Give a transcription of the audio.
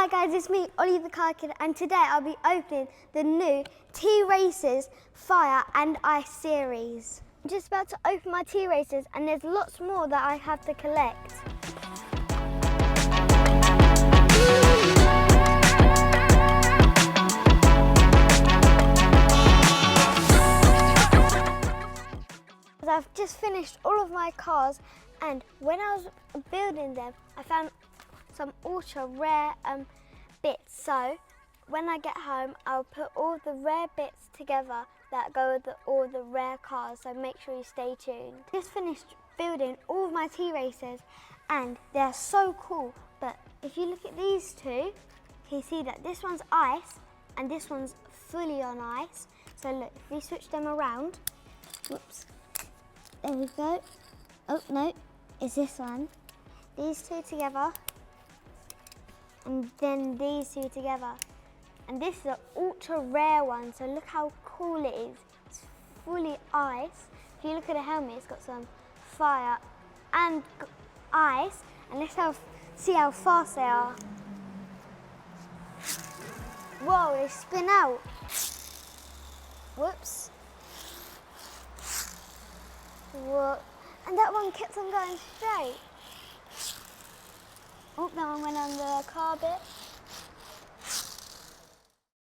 Hi guys, it's me, Ollie the Car Kid, and today I'll be opening the new T-Racers Fire and Ice series. I'm just about to open my T-Racers and there's lots more that I have to collect. I've just finished all of my cars, and when I was building them, I found some ultra rare bits. So when I get home, I'll put all the rare bits together that go with all the rare cars, so make sure you stay tuned. Just finished building all of my T-Racers and they're so cool, but if you look at these two, you see that this one's ice and this one's fully on ice. So look, if we switch them around, whoops, there we go. Oh no, it's this one. These two together, and then these two together. And this is an ultra rare one, so look how cool it is. It's fully ice. If you look at the helmet, it's got some fire and ice, and let's see how fast they are. Whoa, they spin out. Whoops. Whoa. And that one kept on going straight. Oh, that one went on the car bit.